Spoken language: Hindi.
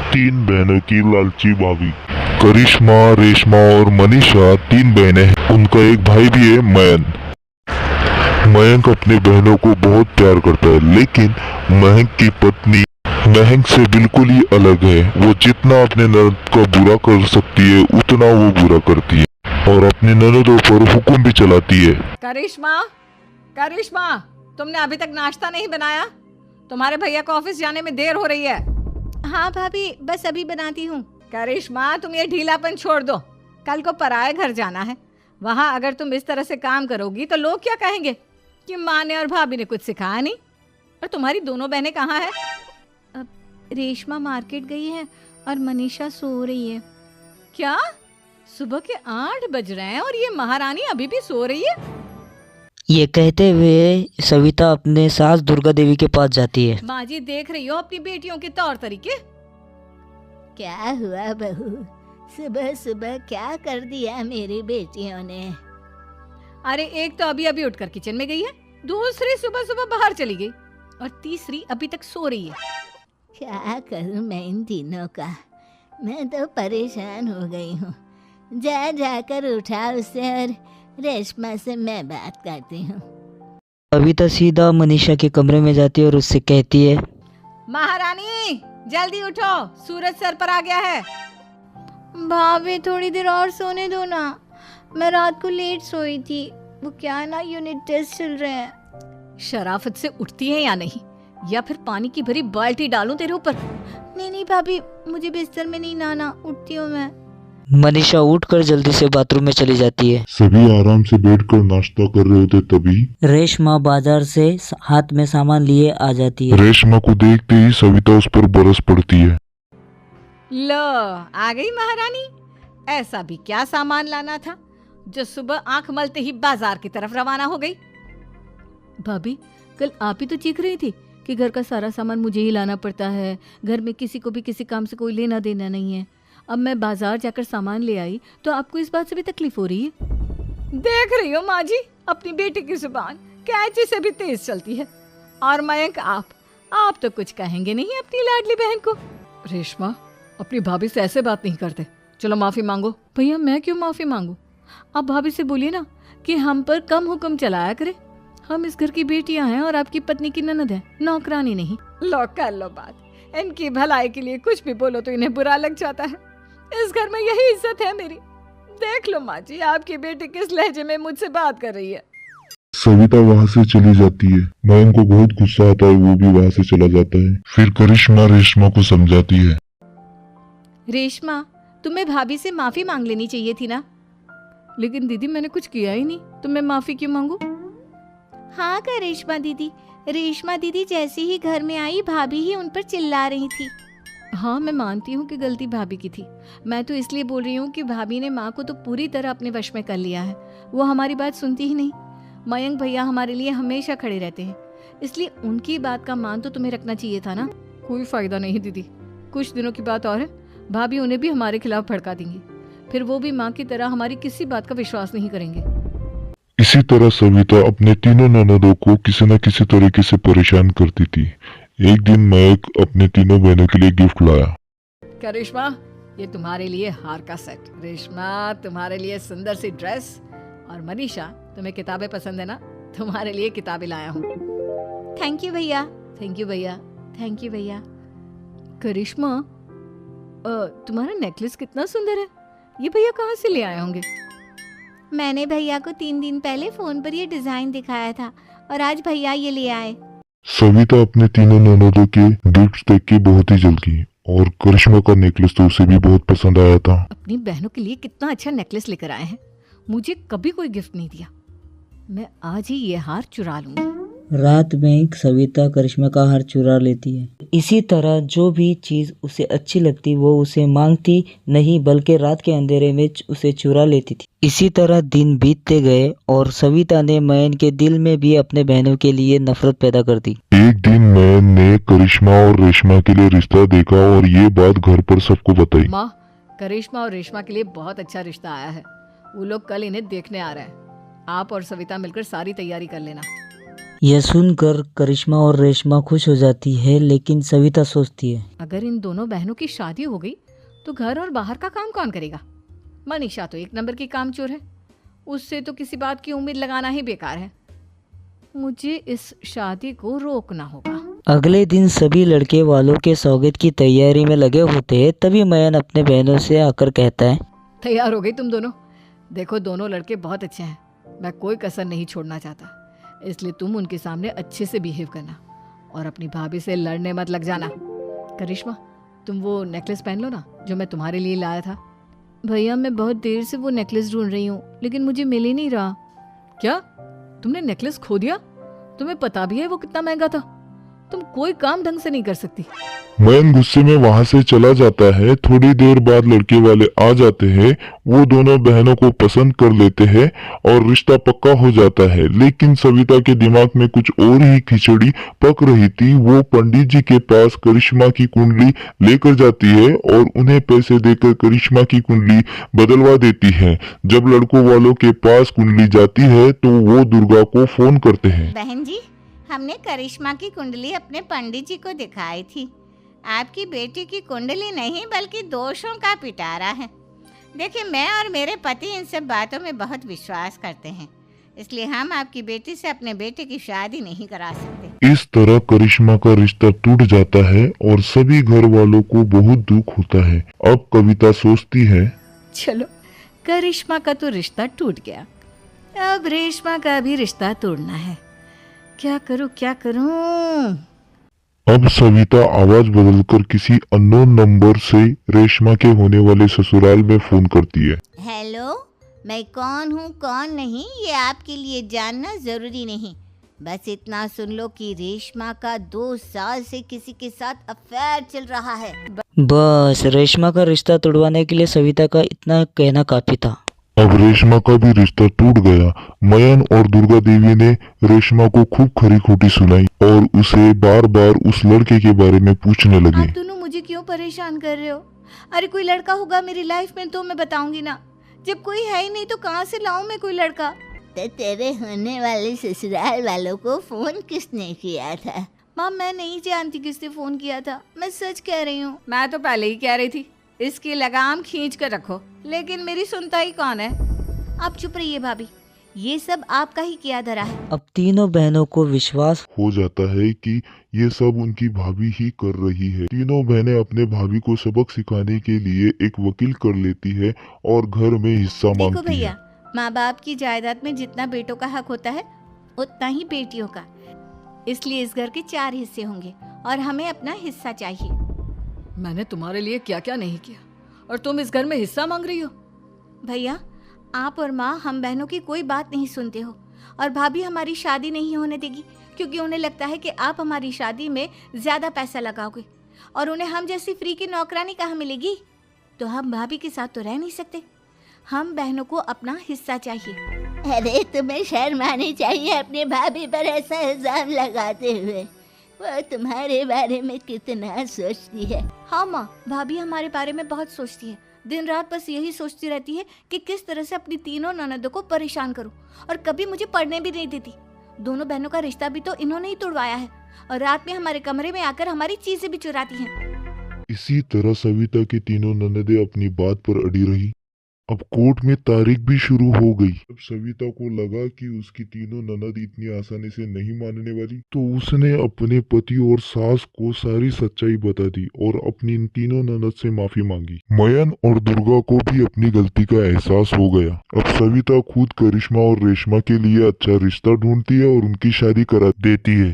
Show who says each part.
Speaker 1: तीन बहनों की लालची भाभी। करिश्मा, रेशमा और मनीषा तीन बहनें हैं। उनका एक भाई भी है, मयंक। मयंक अपनी बहनों को बहुत प्यार करता है, लेकिन मयंक की पत्नी मयंक से बिल्कुल ही अलग है। वो जितना अपने ननद का बुरा कर सकती है उतना वो बुरा करती है और अपनी ननदों पर हुक्म भी चलाती है।
Speaker 2: करिश्मा, करिश्मा, तुमने अभी तक नाश्ता नहीं बनाया? तुम्हारे भैया को ऑफिस जाने में देर हो रही है।
Speaker 3: हाँ भाभी, बस अभी बनाती हूँ।
Speaker 2: करिश्मा, तुम ये ढीलापन छोड़ दो। कल को पराए घर जाना है। वहाँ अगर तुम इस तरह से काम करोगी तो लोग क्या कहेंगे कि माँ ने और भाभी ने कुछ सिखाया नहीं। और तुम्हारी दोनों बहनें कहाँ हैं?
Speaker 3: रेशमा मार्केट गई है और मनीषा सो रही है।
Speaker 2: क्या? सुबह के 8 बज रहे हैं और ये महारानी अभी भी सो रही है?
Speaker 4: ये कहते हुए सविता अपने सास दुर्गा देवी के पास जाती है।
Speaker 2: माँ जी, देख रही हो अपनी बेटियों के तौर तरीके?
Speaker 3: क्या हुआ बहू, सुबह सुबह क्या कर दिया मेरी बेटियों ने?
Speaker 2: अरे एक तो अभी अभी उठकर किचन में गई है, दूसरी सुबह सुबह बाहर चली गई और तीसरी अभी तक सो रही है।
Speaker 3: क्या करूं मैं इन तीनों का? मैं तो परेशान हो गई हूँ। जा जाकर उठा उसे और रेशमा से मैं बात करती हूँ।
Speaker 4: सविता सीधा मनीषा के कमरे में जाती है और उससे कहती है,
Speaker 2: महारानी जल्दी उठो, सूरज सर पर आ गया है।
Speaker 3: भाभी थोड़ी देर और सोने दो ना, मैं रात को लेट सोई थी। वो क्या ना, यूनिट टेस्ट चल रहे हैं।
Speaker 2: शराफत से उठती है या नहीं, या फिर पानी की भरी बाल्टी डालूं तेरे ऊपर?
Speaker 3: नहीं नहीं भाभी, मुझे बिस्तर में नहीं नहाना, उठती हूँ मैं।
Speaker 4: मनीषा उठकर जल्दी से बाथरूम में चली जाती है।
Speaker 1: सभी आराम से बैठकर नाश्ता कर रहे होते तभी
Speaker 4: रेशमा बाजार से हाथ में सामान लिए आ जाती है।
Speaker 1: रेशमा को देखते ही सविता उस पर बरस पड़ती है।
Speaker 2: लो, आ गई महारानी। ऐसा भी क्या सामान लाना था जो सुबह आंख मलते ही बाजार की तरफ रवाना हो गई?
Speaker 3: भाभी, कल आप ही तो चीख रही थी कि घर का सारा सामान मुझे ही लाना पड़ता है, घर में किसी को भी किसी काम से कोई लेना देना नहीं है। अब मैं बाजार जाकर सामान ले आई तो आपको इस बात से भी तकलीफ हो रही है?
Speaker 2: देख रही हो माँ जी, अपनी बेटी की जुबान कैंची से भी तेज चलती है। और मयंक, आप तो कुछ कहेंगे नहीं अपनी लाडली बहन को। रेशमा, अपनी भाभी से ऐसे बात नहीं करते। चलो माफी मांगो।
Speaker 3: भैया, मैं क्यों माफी मांगू? आप भाभी से बोलिए ना कि हम पर कम हुक्म चलाया करे। हम इस घर की बेटियां हैं और आपकी पत्नी की ननद है, नौकरानी नहीं।
Speaker 2: लो कर लो बात। इनकी भलाई के लिए कुछ भी बोलो तो इन्हें बुरा लग जाता है। इस घर में यही इज्जत है मेरी। देख लो माँ जी, आपकी बेटी किस लहजे में मुझसे बात कर रही है।
Speaker 1: सविता वहाँ से चली जाती है। मयंक को बहुत गुस्सा आता है, वो भी वहाँ से चला जाता है। फिर करिश्मा रेशमा को समझाती है।
Speaker 3: रेशमा, तुम्हें भाभी से माफी मांग लेनी चाहिए थी ना। लेकिन दीदी, मैंने कुछ किया ही नहीं तो मैं माफी क्यों मांगू? हाँ का रेशमा दीदी, रेशमा दीदी जैसे ही घर में आई भाभी ही उन पर चिल्ला रही थी। हाँ, मैं मानती हूँ कि गलती भाभी की थी। मैं तो इसलिए बोल रही हूँ कि भाभी ने माँ को तो पूरी तरह अपने वश में कर लिया है। वो हमारी बात सुनती ही नहीं। मयंक भैया हमारे लिए हमेशा खड़े रहते हैं, इसलिए उनकी बात का मान तो तुम्हें रखना चाहिए था ना। कोई फायदा नहीं दीदी, कुछ दिनों की बात और है, भाभी उन्हें भी हमारे खिलाफ भड़का देंगी। फिर वो भी माँ की तरह हमारी किसी बात का विश्वास नहीं करेंगे।
Speaker 1: इसी तरह सविता अपने तीनों ननदों को किसी न किसी तरीके से परेशान करती थी। एक दिन मयंक अपने तीनों बहनों के लिए गिफ्ट लाया।
Speaker 2: करिश्मा, ये तुम्हारे लिए हार का सेट। रेशमा, तुम्हारे लिए सुंदर सी ड्रेस। और मनीषा, तुम्हें किताबें पसंद है ना, तुम्हारे लिए किताबें लाया हूँ।
Speaker 3: थैंक यू भैया, थैंक यू भैया, थैंक यू भैया। करिश्मा, तुम्हारा नेकलेस कितना सुंदर है। ये भैया कहाँ से ले आए होंगे? मैंने भैया को 3 दिन पहले फोन पर ये डिजाइन दिखाया था और आज भैया ये ले आए।
Speaker 1: सविता अपने तीनों ननदों के गिफ्ट देख के बहुत ही जल गई और करिश्मा का नेकलेस तो उसे भी बहुत पसंद आया था।
Speaker 2: अपनी बहनों के लिए कितना अच्छा नेकलेस लेकर आए हैं। मुझे कभी कोई गिफ्ट नहीं दिया। मैं आज ही ये हार चुरा लूंगी।
Speaker 4: रात में सविता करिश्मा का हार चुरा लेती है। इसी तरह जो भी चीज उसे अच्छी लगती वो उसे मांगती नहीं, बल्कि रात के अंधेरे में उसे चुरा लेती थी। इसी तरह दिन बीतते गए और सविता ने मयंक के दिल में भी अपने बहनों के लिए नफरत पैदा कर दी।
Speaker 1: एक दिन मयंक ने करिश्मा और रेशमा के लिए रिश्ता देखा और ये बात घर पर सबको बताई।
Speaker 2: माँ, करिश्मा और रेशमा के लिए बहुत अच्छा रिश्ता आया है। वो लोग कल इन्हें देखने आ रहे हैं। आप और सविता मिलकर सारी तैयारी कर लेना।
Speaker 4: यह सुनकर करिश्मा और रेशमा खुश हो जाती है, लेकिन सविता सोचती है,
Speaker 2: अगर इन दोनों बहनों की शादी हो गई तो घर और बाहर का काम कौन करेगा? मनीषा तो एक नंबर की कामचोर है, उससे तो किसी बात की उम्मीद लगाना ही बेकार है। मुझे इस शादी को रोकना होगा।
Speaker 4: अगले दिन सभी लड़के वालों के स्वागत की तैयारी में लगे होते हैं। तभी मयन अपने बहनों से आकर कहता है,
Speaker 2: तैयार हो गई तुम दोनों? देखो दोनों लड़के बहुत अच्छे हैं, मैं कोई कसर नहीं छोड़ना चाहता, इसलिए तुम उनके सामने अच्छे से बिहेव करना और अपनी भाभी से लड़ने मत लग जाना। करिश्मा, तुम वो नेकलेस पहन लो ना जो मैं तुम्हारे लिए लाया था।
Speaker 3: भैया मैं बहुत देर से वो नेकलेस ढूंढ रही हूँ, लेकिन मुझे मिल ही नहीं रहा।
Speaker 2: क्या तुमने नेकलेस खो दिया? तुम्हें पता भी है वो कितना महंगा था? तुम कोई काम ढंग से नहीं कर सकती।
Speaker 1: मयन गुस्से में वहां से चला जाता है। थोड़ी देर बाद लड़के वाले आ जाते हैं। वो दोनों बहनों को पसंद कर लेते हैं और रिश्ता पक्का हो जाता है। लेकिन सविता के दिमाग में कुछ और ही खिचड़ी पक रही थी। वो पंडित जी के पास करिश्मा की कुंडली लेकर जाती है और उन्हें पैसे देकर करिश्मा की कुंडली बदलवा देती है। जब लड़कों वालों के पास कुंडली जाती है तो वो दुर्गा को फोन करते हैं।
Speaker 5: बहन जी, हमने करिश्मा की कुंडली अपने पंडित जी को दिखाई थी। आपकी बेटी की कुंडली नहीं बल्कि दोषों का पिटारा है। देखिए, मैं और मेरे पति इन सब बातों में बहुत विश्वास करते हैं, इसलिए हम आपकी बेटी से अपने बेटे की शादी नहीं करा सकते।
Speaker 1: इस तरह करिश्मा का रिश्ता टूट जाता है और सभी घर वालों को बहुत दुख होता है। अब कविता सोचती है,
Speaker 2: चलो करिश्मा का तो रिश्ता टूट गया, अब रेशमा का भी रिश्ता तोड़ना है। क्या करूं?
Speaker 1: अब सविता आवाज बदलकर किसी अननोन नंबर से रेशमा के होने वाले ससुराल में फोन करती है।
Speaker 5: हेलो, मैं कौन हूँ कौन नहीं ये आपके लिए जानना जरूरी नहीं। बस इतना सुन लो कि रेशमा का 2 साल से किसी के साथ अफेयर चल रहा है।
Speaker 4: बस रेशमा का रिश्ता तोड़वाने के लिए सविता का इतना कहना काफी था।
Speaker 1: अब रेशमा का भी रिश्ता टूट गया। मयन और दुर्गा देवी ने रेशमा को खूब खरी खोटी सुनाई और उसे बार बार उस लड़के के बारे में पूछने लगे।
Speaker 3: आप दोनों मुझे क्यों परेशान कर रहे हो? अरे कोई लड़का होगा मेरी लाइफ में तो मैं बताऊंगी ना, जब कोई है ही नहीं तो कहाँ से लाऊं मैं कोई लड़का?
Speaker 5: तो तेरे होने वाले ससुराल वालों को फोन किसने किया था?
Speaker 3: माँ मैं नहीं जानती किसने फोन किया था, मैं सच कह रही हूँ।
Speaker 2: मैं तो पहले ही कह रही थी इसकी लगाम खींच कर रखो, लेकिन मेरी सुनता ही कौन है।
Speaker 3: आप चुप रहिए भाभी, ये सब आपका ही किया धरा है।
Speaker 4: अब तीनों बहनों को विश्वास
Speaker 1: हो जाता है कि ये सब उनकी भाभी ही कर रही है। तीनों बहनें अपने भाभी को सबक सिखाने के लिए एक वकील कर लेती है और घर में हिस्सा
Speaker 3: देखो
Speaker 1: मांगती है।
Speaker 3: भैया, माँ बाप की जायदाद में जितना बेटों का हक होता है उतना ही बेटियों का, इसलिए इस घर के 4 हिस्से होंगे और हमें अपना हिस्सा चाहिए।
Speaker 2: मैंने तुम्हारे लिए क्या क्या नहीं किया और तुम इस घर में हिस्सा मांग रही हो?
Speaker 3: भैया, आप और माँ हम बहनों की कोई बात नहीं सुनते हो और भाभी हमारी शादी नहीं होने देगी क्योंकि उन्हें लगता है कि आप हमारी शादी में ज़्यादा पैसा लगाओगे और उन्हें हम जैसी फ्री की नौकरानी कहाँ मिलेगी। तो हम भाभी के साथ तो रह नहीं सकते, हम बहनों को अपना हिस्सा चाहिए।
Speaker 5: अरे तुम्हें शर्म आनी चाहिए अपने भाभी पर ऐसा इल्जाम लगाते हुए। वो तुम्हारे बारे में कितना सोचती है।
Speaker 3: हाँ माँ, भाभी हमारे बारे में बहुत सोचती है, दिन रात बस यही सोचती रहती है कि किस तरह से अपनी तीनों ननदों को परेशान करूं और कभी मुझे पढ़ने भी नहीं देती। दोनों बहनों का रिश्ता भी तो इन्होंने ही तोड़वाया है और रात में हमारे कमरे में आकर हमारी चीजें भी चुराती हैं।
Speaker 1: इसी तरह सविता की तीनों ननदें अपनी बात पर अड़ी रही। अब कोर्ट में तारीख भी शुरू हो गई। जब सविता को लगा कि उसकी तीनों ननद इतनी आसानी से नहीं मानने वाली, तो उसने अपने पति और सास को सारी सच्चाई बता दी और अपनी इन तीनों ननद से माफी मांगी। मयन और दुर्गा को भी अपनी गलती का एहसास हो गया। अब सविता खुद करिश्मा और रेशमा के लिए अच्छा रिश्ता ढूंढती है और उनकी शादी करा देती है।